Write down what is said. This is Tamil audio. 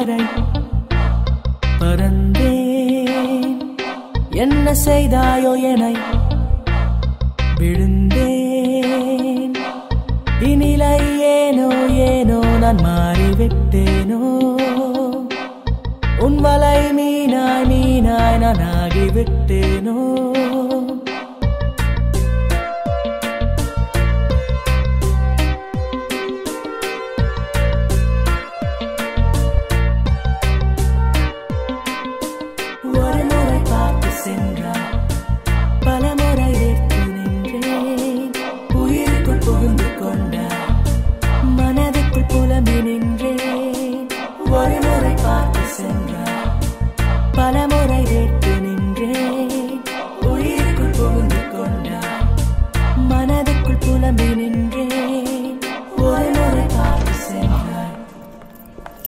வரை பறந்தேன். என்ன செய்தாயோ எனை விழுந்தேன். இனிலை ஏனோ ஏனோ நான் மாறிவிட்டேனோ. உன் வலை மீனாய் மீனாய் நான் ஆகிவிட்டேனோ. ஒரு முறை பார்த்து சென்றார், பல முறை வேர்த்து நின்றேன். உயிருக்குள் புகுந்து கொண்டார், மனதுக்குள் புலம்பி நின்றேன்.